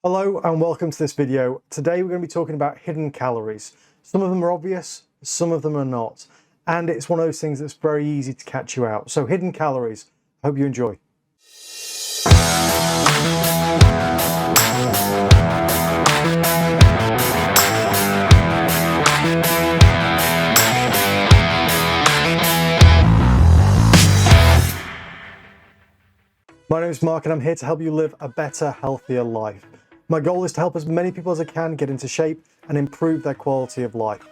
Hello and welcome to this video. Today we're going to be talking about hidden calories. Some of them are obvious, some of them are not. And it's one of those things that's very easy to catch you out. So hidden calories. Hope you enjoy. My name is Mark and I'm here to help you live a better, healthier life. My goal is to help as many people as I can get into shape and improve their quality of life.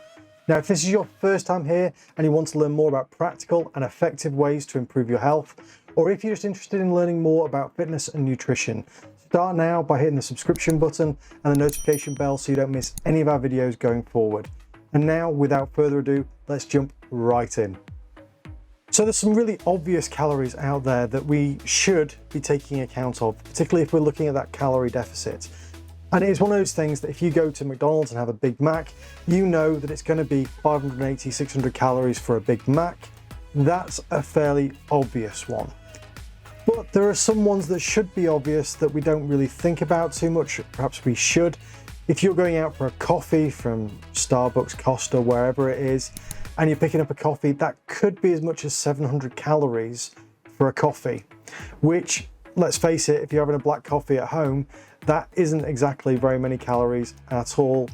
Now, if this is your first time here and you want to learn more about practical and effective ways to improve your health, or if you're just interested in learning more about fitness and nutrition, start now by hitting the subscription button and the notification bell so you don't miss any of our videos going forward. And now, without further ado, let's jump right in. So there's some really obvious calories out there that we should be taking account of, particularly if we're looking at that calorie deficit. And it is one of those things that if you go to McDonald's and have a Big Mac, you know that it's going to be 580, 600 calories for a Big Mac. That's a fairly obvious one. But there are some ones that should be obvious that we don't really think about too much. Perhaps we should. If you're going out for a coffee from Starbucks, Costa, wherever it is, and you're picking up a coffee, that could be as much as 700 calories for a coffee, which, let's face it, if you're having a black coffee at home, that isn't exactly very many calories at all.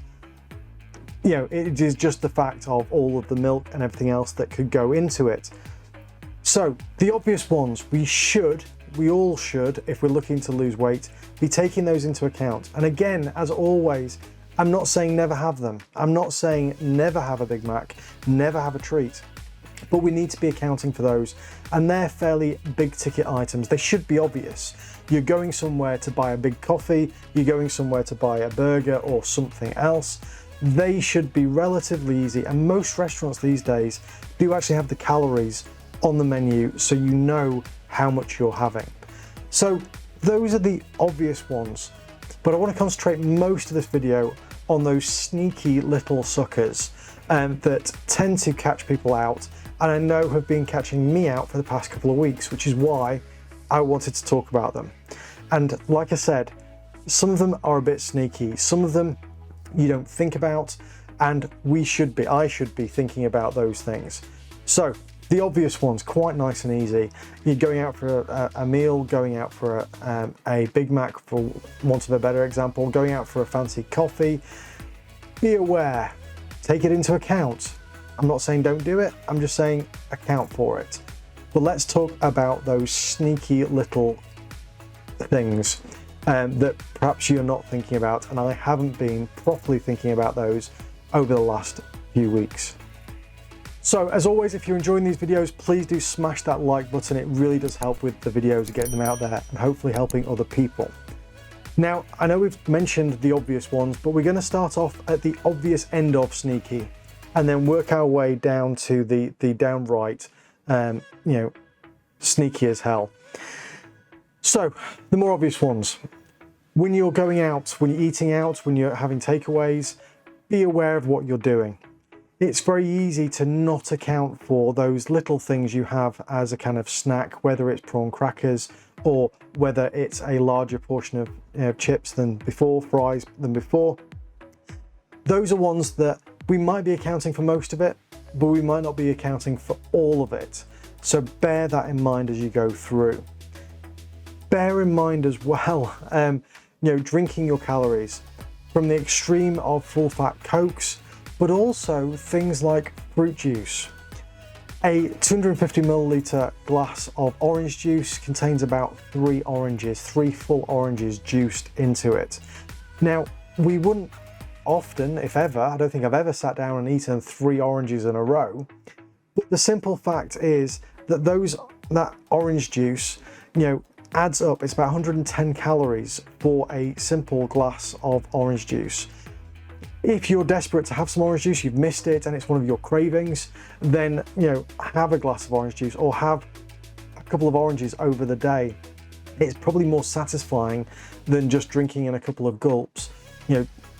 You know, it is just the fact of all of the milk and everything else that could go into it. So the obvious ones, we all should, if we're looking to lose weight, be taking those into account. And again, as always, I'm not saying never have them. I'm not saying never have a Big Mac, never have a treat, but we need to be accounting for those. And they're fairly big ticket items. They should be obvious. You're going somewhere to buy a big coffee, you're going somewhere to buy a burger or something else. They should be relatively easy. And most restaurants these days do actually have the calories on the menu so you know how much you're having. So those are the obvious ones. But I want to concentrate most of this video on those sneaky little suckers that tend to catch people out, and I know have been catching me out for the past couple of weeks, which is why I wanted to talk about them. And like I said, some of them are a bit sneaky, some of them you don't think about, and I should be thinking about those things. So the obvious ones, quite nice and easy. You're going out for a meal, going out for a Big Mac, for want of a better example, going out for a fancy coffee. Be aware, take it into account. I'm not saying don't do it, I'm just saying account for it. But let's talk about those sneaky little things that perhaps you're not thinking about, and I haven't been properly thinking about those over the last few weeks. So as always, if you're enjoying these videos, please do smash that like button. It really does help with the videos and getting them out there and hopefully helping other people. Now, I know we've mentioned the obvious ones, but we're going to start off at the obvious end of sneaky and then work our way down to the downright, sneaky as hell. So the more obvious ones, when you're going out, when you're eating out, when you're having takeaways, be aware of what you're doing. It's very easy to not account for those little things you have as a kind of snack, whether it's prawn crackers or whether it's a larger portion of chips than before, fries than before. Those are ones that we might be accounting for most of it, but we might not be accounting for all of it. So bear that in mind as you go through. Bear in mind as well, drinking your calories from the extreme of full fat Cokes, but also things like fruit juice. A 250 milliliter glass of orange juice contains about 3 full oranges juiced into it. Now, we wouldn't often, if ever, I don't think I've ever sat down and eaten 3 oranges in a row, but the simple fact is that that orange juice, adds up. It's about 110 calories for a simple glass of orange juice. If you're desperate to have some orange juice, you've missed it and it's one of your cravings, then have a glass of orange juice or have a couple of oranges over the day. It's probably more satisfying than just drinking in a couple of gulps,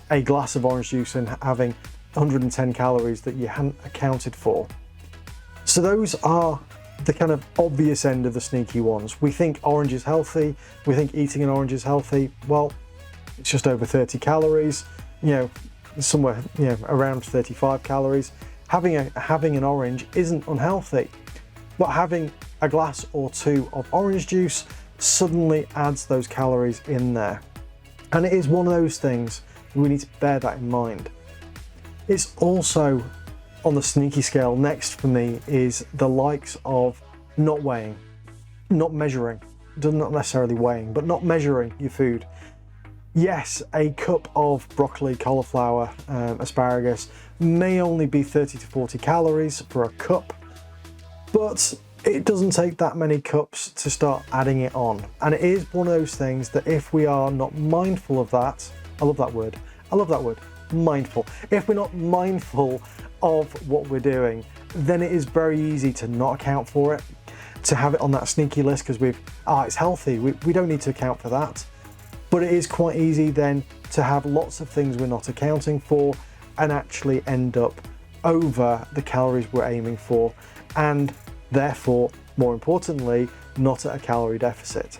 a glass of orange juice and having 110 calories that you hadn't accounted for. So those are the kind of obvious end of the sneaky ones. We think orange is healthy, we think eating an orange is healthy. Well, It's just over 30 calories, somewhere, around 35 calories. Having an orange isn't unhealthy, but having a glass or two of orange juice suddenly adds those calories in there. And it is one of those things, we need to bear that in mind. It's also on the sneaky scale next for me is the likes of not weighing, not measuring, not necessarily weighing, but not measuring your food. Yes, a cup of broccoli, cauliflower, asparagus may only be 30 to 40 calories for a cup, but it doesn't take that many cups to start adding it on. And it is one of those things that if we are not mindful of that, I love that word, mindful. If we're not mindful of what we're doing, then it is very easy to not account for it, to have it on that sneaky list because it's healthy, we don't need to account for that. But it is quite easy then to have lots of things we're not accounting for and actually end up over the calories we're aiming for, and therefore, more importantly, not at a calorie deficit.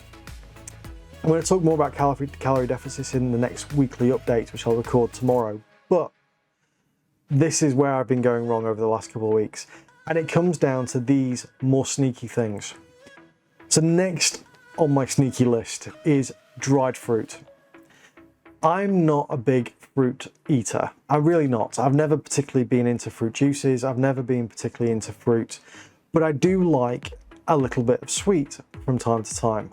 I'm going to talk more about calorie deficits in the next weekly update, which I'll record tomorrow. But this is where I've been going wrong over the last couple of weeks. And it comes down to these more sneaky things. So next on my sneaky list is dried fruit. I'm not a big fruit eater. I'm really not. I've never particularly been into fruit juices. I've never been particularly into fruit. But I do like a little bit of sweet from time to time.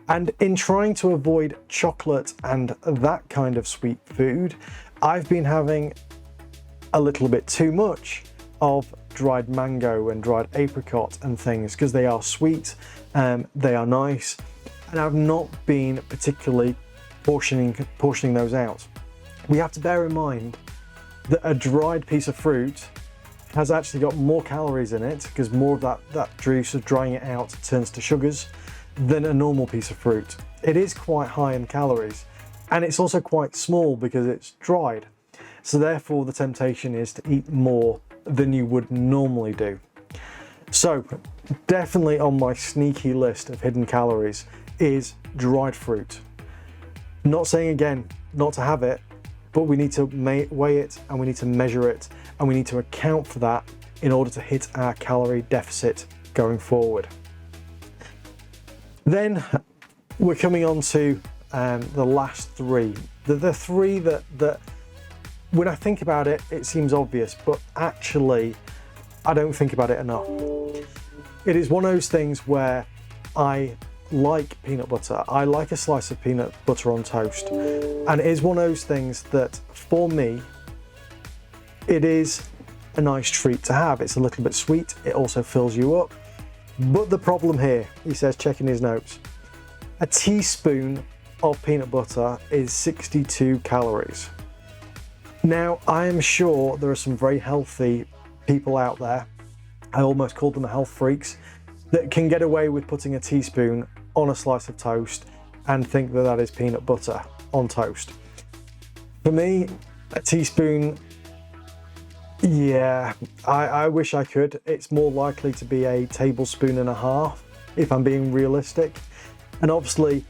And in trying to avoid chocolate and that kind of sweet food, I've been having a little bit too much of dried mango and dried apricot and things because they are sweet, they are nice, and I've not been particularly portioning those out. We have to bear in mind that a dried piece of fruit has actually got more calories in it because more of that juice of drying it out turns to sugars than a normal piece of fruit. It is quite high in calories, and it's also quite small because it's dried. So therefore the temptation is to eat more than you would normally do. So definitely on my sneaky list of hidden calories is dried fruit. Not saying again not to have it, but we need to weigh it and we need to measure it and we need to account for that in order to hit our calorie deficit going forward. Then we're coming on to the last three. The three that when I think about it, it seems obvious, but actually I don't think about it enough. It is one of those things where I like peanut butter. I like a slice of peanut butter on toast. And it is one of those things that for me, it is a nice treat to have. It's a little bit sweet. It also fills you up. But the problem here, he says, checking his notes, a teaspoon of peanut butter is 62 calories. Now, I am sure there are some very healthy people out there, I almost call them health freaks, that can get away with putting a teaspoon on a slice of toast and think that that is peanut butter on toast. For me, a teaspoon, yeah, I wish I could. It's more likely to be a tablespoon and a half, if I'm being realistic. And obviously,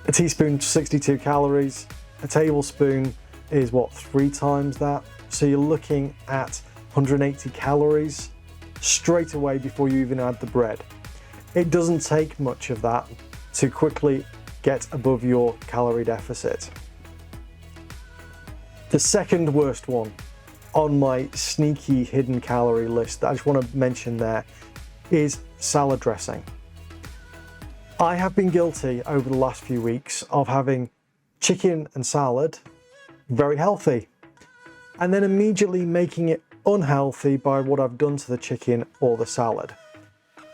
a teaspoon, 62 calories, a tablespoon is what, 3 times that? So you're looking at 180 calories straight away before you even add the bread. It doesn't take much of that to quickly get above your calorie deficit. The second worst one on my sneaky hidden calorie list that I just want to mention there is salad dressing. I have been guilty over the last few weeks of having chicken and salad, very healthy, and then immediately making it unhealthy by what I've done to the chicken or the salad.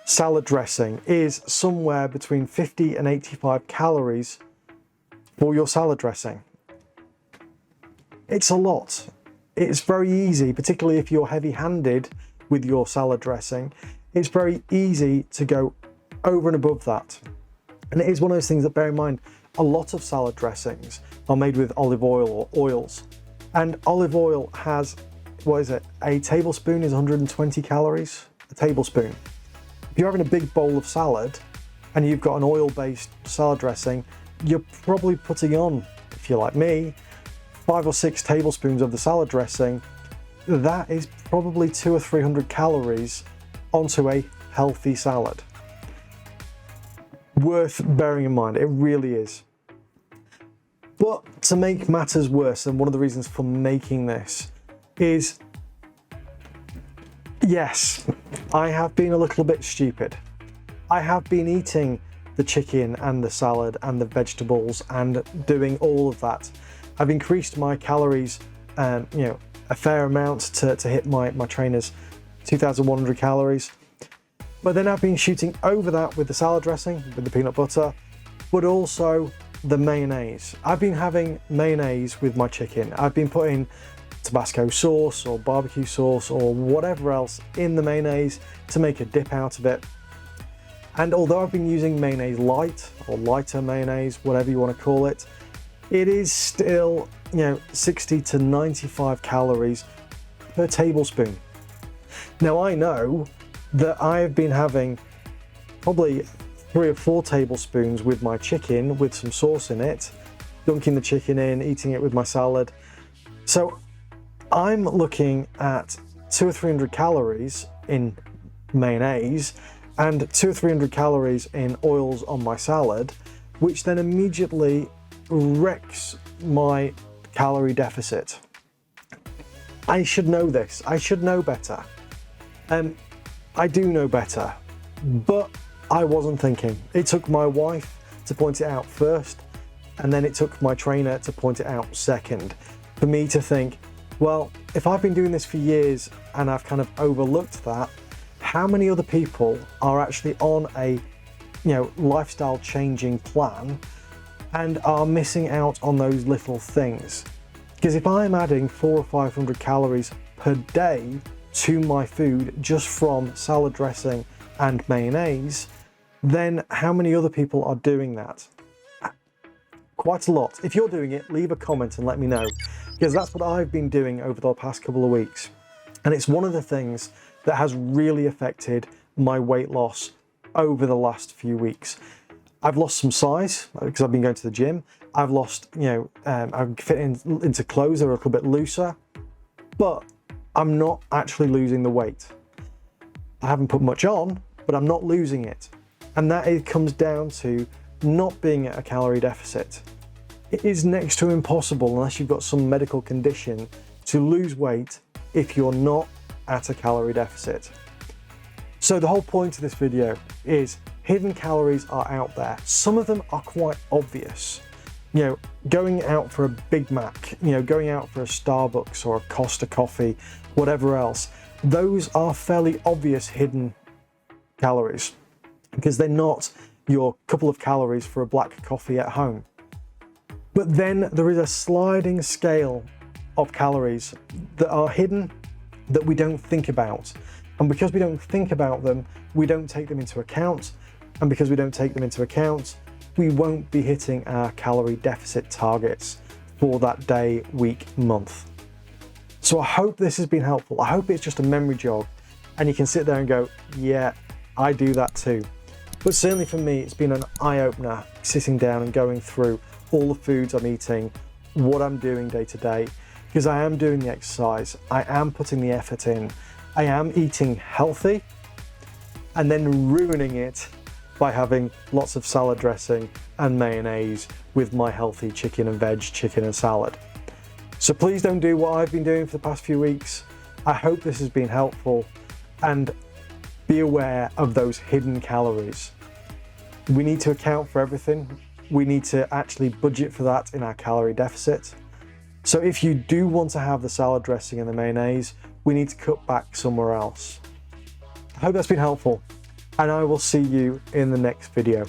Salad dressing is somewhere between 50 and 85 calories for your salad dressing. It's a lot. It's very easy, particularly if you're heavy-handed with your salad dressing, it's very easy to go over and above that. And it is one of those things that, bear in mind, a lot of salad dressings are made with olive oil or oils. And olive oil has, a tablespoon is 120 calories, a tablespoon. If you're having a big bowl of salad and you've got an oil-based salad dressing, you're probably putting on, if you're like me, 5 or 6 tablespoons of the salad dressing. That is probably 200 or 300 calories onto a healthy salad. Worth bearing in mind, it really is. But to make matters worse, and one of the reasons for making this is, yes, I have been a little bit stupid. I have been eating the chicken and the salad and the vegetables and doing all of that. I've increased my calories, a fair amount to hit my trainer's 2,100 calories. But then I've been shooting over that with the salad dressing, with the peanut butter, but also the mayonnaise. I've been having mayonnaise with my chicken. I've been putting Tabasco sauce or barbecue sauce or whatever else in the mayonnaise to make a dip out of it. And although I've been using mayonnaise light or lighter mayonnaise, whatever you want to call it, it is still, 60 to 95 calories per tablespoon. Now I know that I've been having probably 3 or 4 tablespoons with my chicken with some sauce in it, dunking the chicken in, eating it with my salad. So I'm looking at 200 or 300 calories in mayonnaise and 200 or 300 calories in oils on my salad, which then immediately wrecks my calorie deficit. I should know this. I should know better. I do know better, but I wasn't thinking. It took my wife to point it out first, and then it took my trainer to point it out second, for me to think, well, if I've been doing this for years and I've kind of overlooked that, how many other people are actually on a lifestyle changing plan and are missing out on those little things? Because if I'm adding 400 or 500 calories per day to my food just from salad dressing and mayonnaise, then how many other people are doing that? Quite a lot. If you're doing it, leave a comment and let me know, because that's what I've been doing over the past couple of weeks. And it's one of the things that has really affected my weight loss over the last few weeks. I've lost some size because I've been going to the gym. I've lost, I'm fitting into clothes that are a little bit looser, but I'm not actually losing the weight. I haven't put much on, but I'm not losing it. And that comes down to not being at a calorie deficit. It is next to impossible, unless you've got some medical condition, to lose weight if you're not at a calorie deficit. So the whole point of this video is hidden calories are out there. Some of them are quite obvious. Going out for a Big Mac, going out for a Starbucks or a Costa coffee, whatever else, those are fairly obvious hidden calories because they're not your couple of calories for a black coffee at home. But then there is a sliding scale of calories that are hidden that we don't think about. And because we don't think about them, we don't take them into account. And because we don't take them into account, we won't be hitting our calorie deficit targets for that day, week, month. So I hope this has been helpful. I hope it's just a memory jog and you can sit there and go, yeah, I do that too. But certainly for me, it's been an eye-opener sitting down and going through all the foods I'm eating, what I'm doing day to day, because I am doing the exercise, I am putting the effort in, I am eating healthy, and then ruining it by having lots of salad dressing and mayonnaise with my healthy chicken and veg, chicken and salad. So please don't do what I've been doing for the past few weeks. I hope this has been helpful, and be aware of those hidden calories. We need to account for everything. We need to actually budget for that in our calorie deficit. So if you do want to have the salad dressing and the mayonnaise, we need to cut back somewhere else. I hope that's been helpful, and I will see you in the next video.